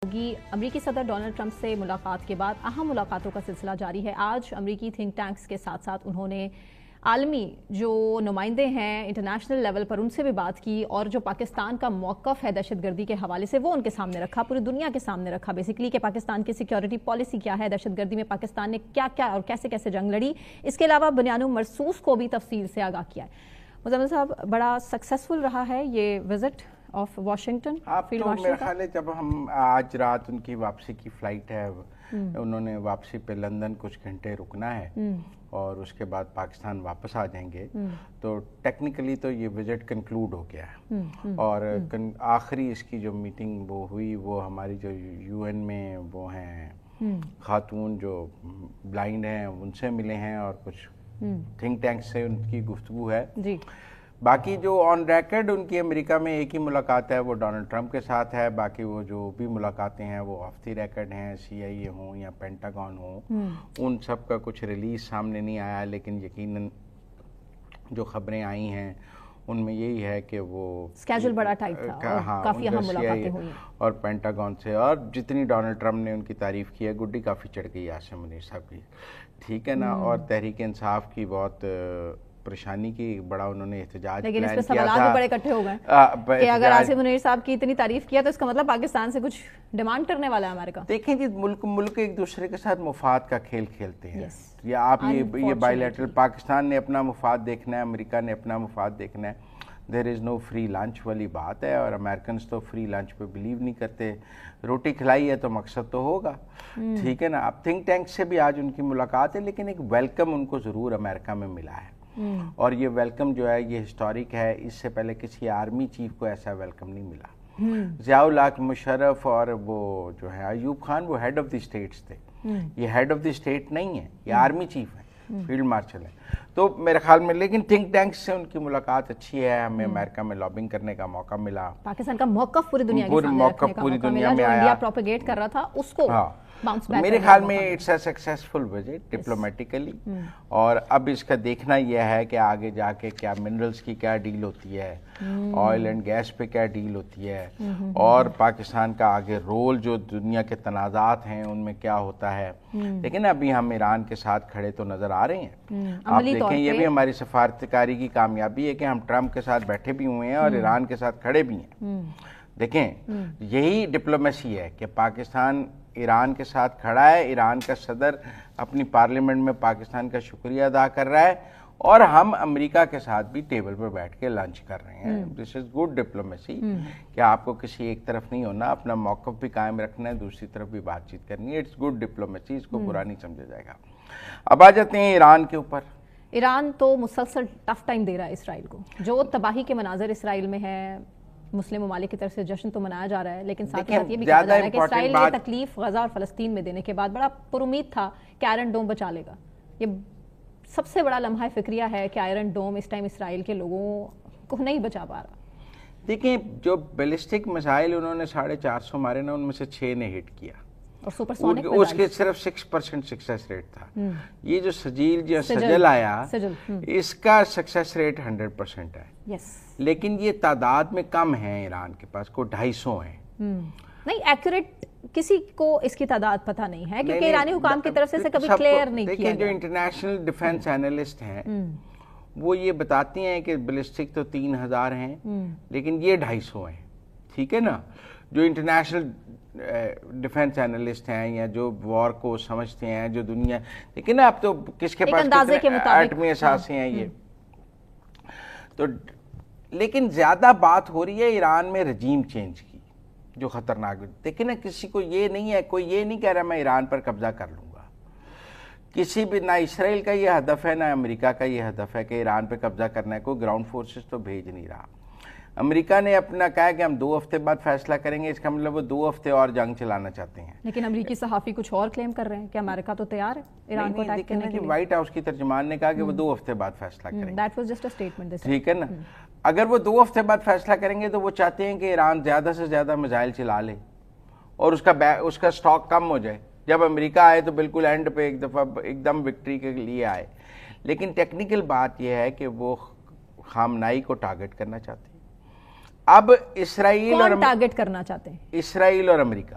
امریکی صدر Donald Trump سے ملاقات کے بعد اہم ملاقاتوں کا سلسلہ جاری ہے۔ آج امریکی تھنک ٹینکس کے ساتھ ساتھ انہوں نے عالمی جو نمائندے ہیں انٹرنیشنل لیول پر ان سے بھی بات کی، اور جو پاکستان کا موقف ہے دہشت گردی کے حوالے سے وہ ان کے سامنے رکھا، پوری دنیا کے سامنے رکھا بیسیکلی کہ پاکستان کی سیکیورٹی پالیسی کیا ہے، دہشت گردی میں پاکستان نے کیا کیا اور کیسے کیسے جنگ لڑی۔ اس کے علاوہ بنیانو مرصوص کو بھی تفصیل سے آگاہ کیا ہے۔ مزمل صاحب، بڑا سکسیسفل رہا ہے یہ visit of Washington field marshal کا۔ میرے خیال ہے جب ہم آج رات ان کی واپسی کی فلائٹ ہے، انہوں نے واپسی پہ لندن کچھ گھنٹے رکنا ہے اور اس کے بعد پاکستان واپس آ جائیں گے، تو ٹیکنیکلی تو یہ وزٹ کنکلوڈ ہو گیا ہے۔ اور آخری اس کی جو میٹنگ وہ ہوئی، وہ ہماری جو یو این میں وہ ہیں خاتون جو بلائنڈ ہیں ان سے ملے ہیں، اور کچھ تھنک ٹینک سے ان کی گفتگو ہے۔ باقی جو آن ریکارڈ ان کی امریکہ میں ایک ہی ملاقات ہے وہ ڈونلڈ ٹرمپ کے ساتھ ہے، باقی وہ جو بھی ملاقاتیں ہیں وہ آف دی ریکارڈ ہیں، سی آئی اے ہوں یا پینٹاگون ہوں، ان سب کا کچھ ریلیز سامنے نہیں آیا، لیکن یقیناً جو خبریں آئی ہیں ان میں یہی ہے کہ وہ اسکیجول بڑا ٹائٹ تھا اور کافی اہم ملاقاتیں ہوئی اور پینٹاگون سے، اور جتنی ڈونلڈ ٹرمپ نے ان کی تعریف کی ہے، گڈی کافی چڑھ گئی عاصم منیر صاحب کی، ٹھیک ہے نا۔ اور تحریک انصاف کی بہت پریشانی کی، بڑا انہوں نے احتجاج لیکن اس پہ سوالات بھی بڑے اکٹھے ہو گئے کہ اگر عاصم منیر صاحب کی اتنی تعریف کیا تو اس کا مطلب پاکستان سے کچھ ڈیمانڈ کرنے والا ہے امریکہ۔ دیکھیں جی، ملک ایک دوسرے کے ساتھ مفاد کا کھیل کھیلتے ہیں، یا آپ یہ بائی لیٹرل، پاکستان نے اپنا مفاد دیکھنا ہے، امریکہ نے اپنا مفاد دیکھنا ہے۔ دیر از نو فری لنچ والی بات ہے، اور امریکنز تو فری لنچ پہ بلیو نہیں کرتے، روٹی کھلائی ہے تو مقصد تو ہوگا، ٹھیک ہے نا۔ اب تھنک ٹینک سے بھی آج ان کی ملاقات ہے، لیکن ایک ویلکم ان کو ضرور امریکہ میں ملا ہے، اور یہ ویلکم جو ہے یہ ہسٹورک ہے، اس سے پہلے کسی آرمی چیف کو ایسا ویلکم نہیں ملا۔ ضیاء الحق مشرف اور وہ جو ہے ایوب خان، وہ ہیڈ آف دی اسٹیٹس تھے، یہ ہیڈ آف دی اسٹیٹ نہیں ہے، یہ آرمی چیف ہے، فیلڈ مارشل ہے۔ تو میرے خیال میں لیکن تھنک ٹینک سے ان کی ملاقات اچھی ہے، ہمیں امریکہ میں لابنگ کرنے کا موقع ملا، پاکستان کا موقف پوری دنیا کے سامنے رکھنے کا موقع ملا، جو انڈیا پروپیگیٹ کر رہا تھا اس کو میرے خیال میں اٹس اے سکسیسفل وزٹ ڈپلومیٹیکلی۔ اور اب اس کا دیکھنا یہ ہے کہ آگے جا کے کیا منرلز کی کیا ڈیل ہوتی ہے، آئل اینڈ گیس پہ کیا ڈیل ہوتی ہے، اور پاکستان کا آگے رول جو دنیا کے تنازعات ہیں ان میں کیا ہوتا ہے۔ لیکن ابھی ہم ایران کے ساتھ کھڑے تو نظر آ رہے ہیں، آپ دیکھیں یہ بھی ہماری سفارتکاری کی کامیابی ہے کہ ہم ٹرمپ کے ساتھ بیٹھے بھی ہوئے ہیں اور ایران کے ساتھ کھڑے بھی ہیں۔ دیکھیں یہی ڈپلومیسی ہے کہ پاکستان ایران کے ساتھ کھڑا ہے، ایران کا صدر اپنی پارلیمنٹ میں پاکستان کا شکریہ ادا کر رہا ہے، اور ہم امریکہ کے ساتھ بھی ٹیبل پر بیٹھ کے لنچ کر رہے ہیں۔ دس از گڈ ڈپلومیسی کہ آپ کو کسی ایک طرف نہیں ہونا، اپنا موقف بھی قائم رکھنا ہے، دوسری طرف بھی بات چیت کرنی ہے، اٹس گڈ ڈپلومیسی، اس کو برا نہیں سمجھا جائے گا۔ اب آ جاتے ہیں ایران کے اوپر۔ ایران تو مسلسل ٹف ٹائم دے رہا ہے اسرائیل کو، جو تباہی کے مناظر اسرائیل میں ہے، مسلم ممالک کی طرف سے جشن تو منایا جا رہا ہے، لیکن ساتھ ساتھ یہ بھی کہا جا رہا ہے کہ اسرائیل نے تکلیف غزہ اور فلسطین میں دینے کے بعد بڑا پر امید تھا کہ آئرن ڈوم بچا لے گا۔ یہ سب سے بڑا لمحہ فکریہ ہے کہ آئرن ڈوم اس ٹائم اسرائیل کے لوگوں کو نہیں بچا پا رہا۔ دیکھیں جو بیلسٹک میزائل انہوں نے 450 مارے نا، ان میں سے 6 نے ہٹ کیا، اور سپر سونک اس کے صرف 6% سکسیس ریٹ تھا۔ یہ جو سجل آیا اس کا سکسیس ریٹ 100% ہے، لیکن یہ تعداد میں کم ہیں، ایران کے پاس کو 250 ہیں۔ نہیں ایکوریٹ کسی کو اس کی تعداد پتہ نہیں ہے، کیونکہ ایرانی حکام کی طرف سے کبھی کلیئر نہیں کیا گیا۔ دیکھیں جو انٹرنیشنل ڈیفنس اینالسٹ ہیں وہ یہ بتاتی ہیں کہ بیلسٹک تو 3000 ہیں، لیکن یہ 250 ہیں، ٹھیک ہے نا۔ جو انٹرنیشنل ڈیفنس اینالسٹ ہیں یا جو وار کو سمجھتے ہیں، جو دنیا دیکھیں نا، اب تو کس کے پاس ایٹمی اثاثے ہیں یہ تو، لیکن زیادہ بات ہو رہی ہے ایران میں رجیم چینج کی جو خطرناک۔ دیکھیں نا، کسی کو یہ نہیں ہے، کوئی یہ نہیں کہہ رہا میں ایران پر قبضہ کر لوں گا، کسی بھی، نہ اسرائیل کا یہ ہدف ہے نہ امریکہ کا یہ ہدف ہے کہ ایران پہ قبضہ کرنا ہے، کوئی گراؤنڈ فورسز تو بھیج نہیں رہا۔ امریکہ نے اپنا کہا کہ ہم 2 ہفتے بعد فیصلہ کریں گے، اس کا مطلب وہ 2 ہفتے اور جنگ چلانا چاہتے ہیں۔ لیکن امریکی صحافی کچھ اور کلیم کر رہے ہیں کہ امریکہ تو تیار ہے ایران کو اٹیک کرنے کے لیے۔ وائٹ ہاؤس کی ترجمان نے کہا کہ وہ 2 ہفتے بعد فیصلہ کریں گے، that was just a statement, ٹھیک ہے نا۔ اگر وہ 2 ہفتے بعد فیصلہ کریں گے تو وہ چاہتے ہیں کہ ایران زیادہ سے زیادہ میزائل چلا لے اور اس کا سٹاک کم ہو جائے، جب امریکہ آئے تو بالکل اینڈ پہ ایک دفعہ ایک دم وکٹری کے لیے آئے۔ لیکن ٹیکنیکل بات یہ ہے کہ وہ خامنائی کو ٹارگٹ کرنا چاہتے ہیں۔ اب اسرائیل اور ٹارگٹ کرنا چاہتے ہیں، اسرائیل اور امریکہ